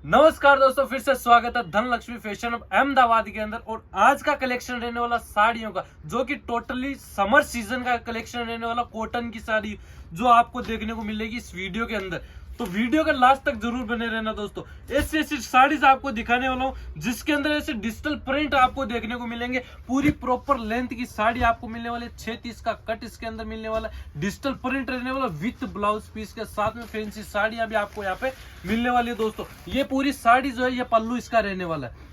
नमस्कार दोस्तों, फिर से स्वागत है धनलक्ष्मी फैशन ऑफ अहमदाबाद के अंदर। और आज का कलेक्शन रहने वाला साड़ियों का, जो कि टोटली समर सीजन का कलेक्शन रहने वाला, कॉटन की साड़ी जो आपको देखने को मिलेगी इस वीडियो के अंदर। तो वीडियो के लास्ट तक जरूर बने रहना दोस्तों। ऐसी ऐसी साड़ीज आपको दिखाने वाला हूँ जिसके अंदर ऐसे डिजिटल प्रिंट आपको देखने को मिलेंगे। पूरी प्रॉपर लेंथ की साड़ी आपको मिलने वाली, 6 का कट इसके अंदर मिलने वाला, डिजिटल प्रिंट रहने वाला विथ ब्लाउज पीस के साथ में फैंसी साड़ियां भी आपको यहाँ पे मिलने वाली है दोस्तों। ये पूरी साड़ी जो है, ये पल्लू इसका रहने वाला है।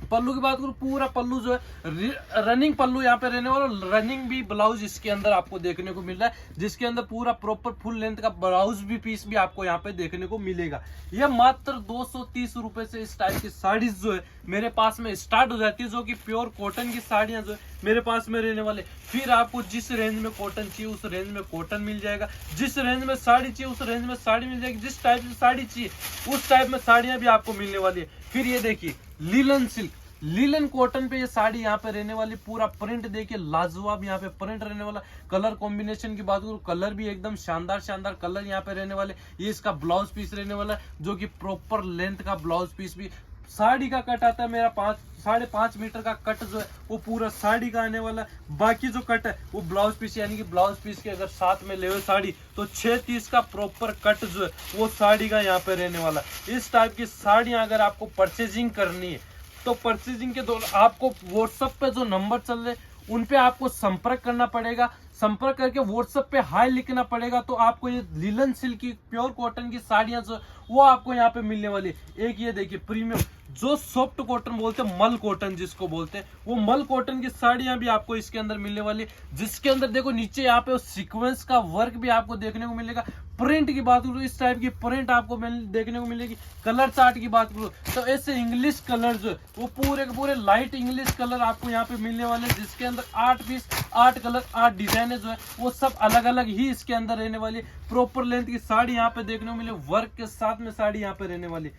पल्लू की बात करूं, पूरा पल्लू जो है रनिंग पल्लू यहाँ पे रहने वाला, रनिंग भी ब्लाउज इसके अंदर आपको देखने को मिल रहा है, जिसके अंदर पूरा प्रॉपर फुल लेंथ का ब्लाउज भी पीस भी आपको यहाँ पे देखने को मिलेगा। यह मात्र 230 रुपए से इस टाइप की साड़ीज जो है मेरे पास में स्टार्ट हो जाती है, जो कि प्योर कॉटन की साड़ियां जो है मेरे पास में रहने वाले। फिर आपको जिस रेंज में कॉटन चाहिए उस रेंज में कॉटन मिल जाएगा, जिस रेंज में साड़ी चाहिए उस रेंज में साड़ी मिल जाएगी, जिस टाइप की साड़ी चाहिए उस टाइप में साड़ियां भी आपको मिलने वाली है। फिर ये देखिए लीलन सिल्क, लीलन कॉटन पे ये साड़ी यहाँ पे रहने वाली, पूरा प्रिंट देखिए लाजवाब यहाँ पे प्रिंट रहने वाला। कलर कॉम्बिनेशन की बात करूँ, कलर भी एकदम शानदार शानदार कलर यहाँ पे रहने वाले। ये इसका ब्लाउज पीस रहने वाला है, जो कि प्रॉपर लेंथ का ब्लाउज पीस भी। साड़ी का कट आता है मेरा 5.5 मीटर का कट जो है वो पूरा साड़ी का आने वाला है। बाकी जो कट है वो ब्लाउज पीस, यानी कि ब्लाउज पीस के अगर साथ में ले साड़ी तो 630 का प्रॉपर कट जो है वो साड़ी का यहाँ पे रहने वाला है। इस टाइप की साड़ियां अगर आपको परचेजिंग करनी है तो परचेजिंग के दौरान आपको व्हाट्सएप पे जो नंबर चल रहे उन पे आपको संपर्क करना पड़ेगा। संपर्क करके व्हाट्सएप पे हाई लिखना पड़ेगा, तो आपको ये लीलन सिल्क की प्योर कॉटन की साड़ियां जो वो आपको यहाँ पे मिलने वाली है। एक ये देखिए प्रीमियम, जो सॉफ्ट कॉटन बोलते हैं, मल कॉटन जिसको बोलते हैं, वो मल कॉटन की साड़ियां भी आपको इसके अंदर मिलने वाली है, जिसके अंदर देखो नीचे यहाँ पे सीक्वेंस का वर्क भी आपको देखने को मिलेगा। प्रिंट की बात करूँ, इस टाइप की प्रिंट आपको देखने को मिलेगी। कलर चार्ट की बात करूँ तो ऐसे इंग्लिश कलर जो है वो पूरे के पूरे लाइट इंग्लिश कलर आपको यहाँ पे मिलने वाले हैं, जिसके अंदर 8 पीस 8 कलर 8 डिजाइन जो है वो सब अलग अलग ही इसके अंदर रहने वाली। प्रॉपर लेंथ की साड़ी यहाँ पे देखने को मिले, वर्क के साथ में साड़ी यहाँ पे रहने वाली।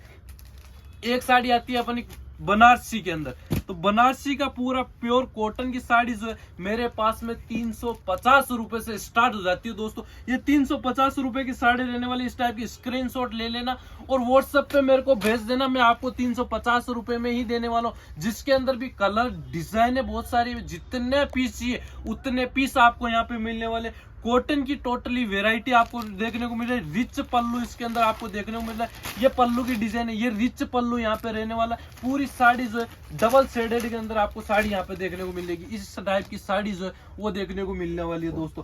एक साड़ी आती है अपनी बनारसी के अंदर, तो बनारसी का पूरा प्योर कॉटन की साड़ी जो है मेरे पास में 350 रुपए से स्टार्ट हो जाती है दोस्तों। ये 350 रुपए की साड़ी रहने वाली। इस टाइप की स्क्रीनशॉट ले लेना और व्हाट्सएप पे मेरे को भेज देना, मैं आपको 350 रुपए में ही देने वाला हूँ, जिसके अंदर भी कलर डिजाइन है बहुत सारी। जितने पीस चाहिए उतने पीस आपको यहाँ पे मिलने वाले। कॉटन की टोटली वेराइटी आपको देखने को मिल रही है। रिच पल्लू इसके अंदर आपको देखने को मिल रहा है, ये पल्लू की डिजाइन है, ये रिच पल्लू यहाँ पे रहने वाला है। पूरी साड़ी जो है डबल शेडेड के अंदर आपको साड़ी यहाँ पे देखने को मिलेगी। इस टाइप की साड़ी जो है वो देखने को मिलने वाली है दोस्तों।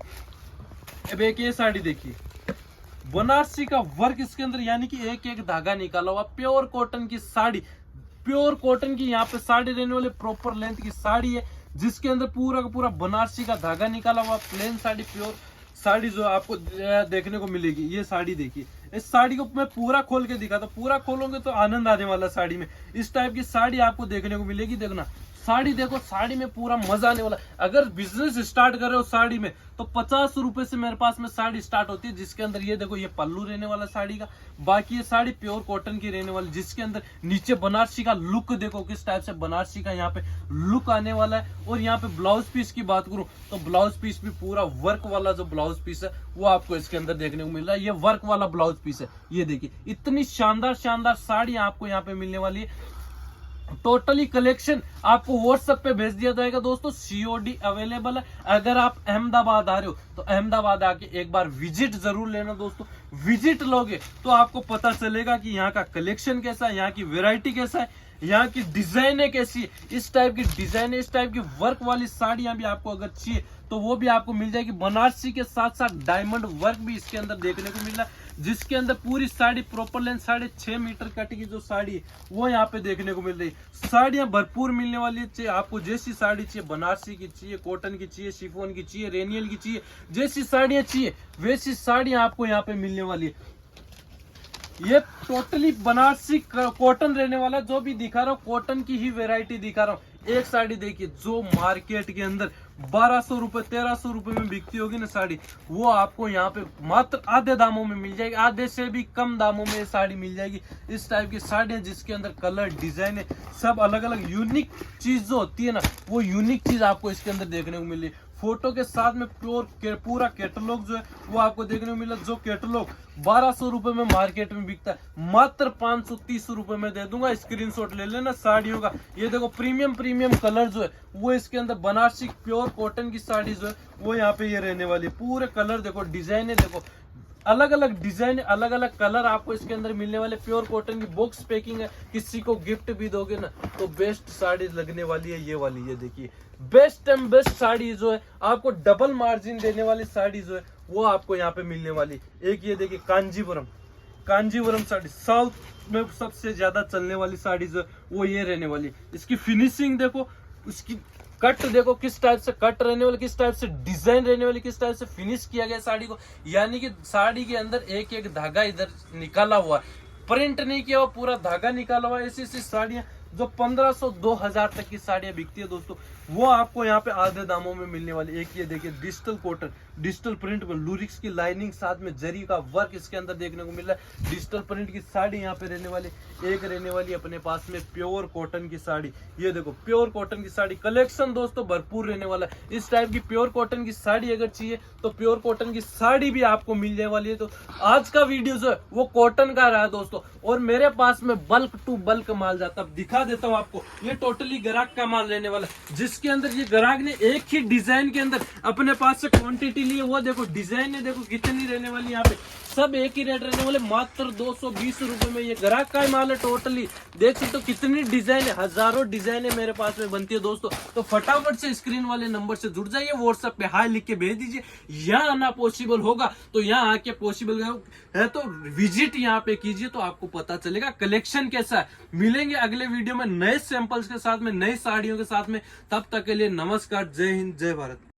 अब एक ये साड़ी देखिए, बनारसी का वर्क इसके अंदर, यानी कि एक एक धागा निकाला हुआ, प्योर कॉटन की साड़ी, प्योर कॉटन की यहाँ पे साड़ी रहने वाली, प्रॉपर लेंथ की साड़ी है, जिसके अंदर पूरा का पूरा बनारसी का धागा निकाला हुआ प्लेन साड़ी, प्योर साड़ी जो आपको देखने को मिलेगी। ये साड़ी देखिए, इस साड़ी को मैं पूरा खोल के दिखाता हूँ, पूरा खोलोगे तो आनंद आने वाला साड़ी में। इस टाइप की साड़ी आपको देखने को मिलेगी। देखना साड़ी, देखो साड़ी में पूरा मजा आने वाला। अगर बिजनेस स्टार्ट कर रहे हो साड़ी में तो 50 रुपए से मेरे पास में साड़ी स्टार्ट होती है, जिसके अंदर ये देखो ये पल्लू रहने वाला साड़ी का। बाकी ये साड़ी प्योर कॉटन की रहने वाली, जिसके अंदर नीचे बनारसी का लुक देखो किस टाइप से बनारसी का यहाँ पे लुक आने वाला है। और यहाँ पे ब्लाउज पीस की बात करूं तो ब्लाउज पीस भी पूरा वर्क वाला जो ब्लाउज पीस है वो आपको इसके अंदर देखने को मिल रहा है। ये वर्क वाला ब्लाउज पीस है, ये देखिए इतनी शानदार शानदार साड़ी आपको यहाँ पे मिलने वाली है। टोटली कलेक्शन आपको व्हाट्सएप पे भेज दिया जाएगा दोस्तों। सीओडी अवेलेबल है। अगर आप अहमदाबाद आ रहे हो तो अहमदाबाद आके एक बार विजिट जरूर लेना दोस्तों। विजिट लोगे तो आपको पता चलेगा कि यहाँ का कलेक्शन कैसा है, यहाँ की वैरायटी कैसा है, यहाँ की डिजाइने कैसी है। इस टाइप की डिजाइन, इस टाइप की वर्क वाली साड़ियां भी आपको अगर चाहिए तो वो भी आपको मिल जाएगी। बनारसी के साथ साथ डायमंड वर्क भी इसके अंदर देखने को मिल रहा है, जिसके अंदर पूरी sari proper length 6.5 metre cut की जो साड़ी है वो यहाँ पे देखने को मिल रही है। साड़ियां भरपूर मिलने वाली है। चाहिए आपको जैसी साड़ी चाहिए, बनारसी की चाहिए, कॉटन की चाहिए, शिफॉन की चाहिए, रेनियल की चाहिए, जैसी साड़ियां चाहिए वैसी साड़ियां आपको यहाँ पे मिलने वाली है। ये टोटली बनारसी कॉटन रहने वाला, जो भी दिखा रहा हूँ कॉटन की ही वैरायटी दिखा रहा हूँ। एक साड़ी देखिए जो मार्केट के अंदर 1200 रुपए 1300 रुपए में बिकती होगी ना साड़ी, वो आपको यहाँ पे मात्र आधे दामों में मिल जाएगी, आधे से भी कम दामों में ये साड़ी मिल जाएगी। इस टाइप की साड़ियाँ जिसके अंदर कलर डिजाइन है सब अलग अलग यूनिक चीज जो होती है ना, वो यूनिक चीज आपको इसके अंदर देखने को मिल रही है। फोटो के साथ में पूरा कैटलॉग जो है वो आपको देखने को मिला। जो कैटलॉग 1200 रुपए में मार्केट में बिकता है, मात्र 530 रुपए में दे दूंगा। स्क्रीनशॉट ले लेना साड़ियों का। ये देखो प्रीमियम कलर जो है वो इसके अंदर बनारसी प्योर कॉटन की साड़ी जो है वो यहाँ पे ये रहने वाली है। पूरे कलर देखो, डिजाइन देखो, अलग अलग डिजाइन, अलग अलग कलर आपको इसके अंदर मिलने वाले। प्योर कॉटन की बॉक्स पैकिंग है, किसी को गिफ्ट भी दोगे ना तो बेस्ट साड़ी लगने वाली है ये वाली। ये देखिए बेस्ट एंड बेस्ट साड़ी जो है आपको डबल मार्जिन देने वाली साड़ी जो है वो आपको यहाँ पे मिलने वाली। एक ये देखिए कांजीवरम साड़ी, साउथ में सबसे ज्यादा चलने वाली साड़ी जो है वो ये रहने वाली। इसकी फिनिशिंग देखो, उसकी कट देखो किस टाइप से कट रहने वाली, किस टाइप से डिजाइन रहने वाली, किस टाइप से फिनिश किया गया साड़ी को। यानी कि साड़ी के अंदर एक एक धागा इधर निकाला हुआ, प्रिंट नहीं किया हुआ, पूरा धागा निकाला हुआ। ऐसी ऐसी साड़ियां जो 1500-2000 तक की साड़ियां बिकती है दोस्तों, वो आपको यहाँ पे आधे दामों में मिलने वाली। एक ये देखिए डिजिटल कॉटन, डिजिटल प्रिंट में लूरिक्स की लाइनिंग, साथ में जरी का वर्क इसके अंदर देखने को मिल रहा है। डिजिटल प्रिंट की साड़ी यहाँ पे रहने वाली। एक रहने वाली अपने पास में प्योर कॉटन की साड़ी। ये देखो प्योर कॉटन की साड़ी, कलेक्शन दोस्तों भरपूर रहने वाला है। इस टाइप की प्योर कॉटन की साड़ी अगर चाहिए तो प्योर कॉटन की साड़ी भी आपको मिल जाने वाली है। तो आज का वीडियो जो है वो कॉटन का रहा है दोस्तों, और मेरे पास में बल्क टू बल्क माल जाता है। दिखा देता हूँ आपको, ये टोटली ग्राहक का माल रहने वाला है, जिसके अंदर ये ग्राहक ने एक ही डिजाइन के अंदर अपने पास से क्वांटिटी ली है। वो देखो डिजाइन है, देखो कितनी रहने वाली, यहाँ पे सब एक ही रेट रहने वाले, मात्र 220 रुपए में। ये ग्राहक का माल है टोटली। देख सकते हो कितनी डिजाइन है, हजारों डिजाइन है मेरे पास में बनती है दोस्तों। तो फटाफट से स्क्रीन वाले नंबर से जुड़ जाइए, व्हाट्सएप पे हाय लिख के भेज दीजिए। यहाँ आना पॉसिबल होगा तो यहाँ आके पॉसिबल है तो विजिट यहाँ पे कीजिए, तो आपको पता चलेगा कलेक्शन कैसा है। मिलेंगे अगले वीडियो में नए सैंपल्स के साथ में, नई साड़ियों के साथ में। तब तक के लिए नमस्कार, जय हिंद, जय भारत।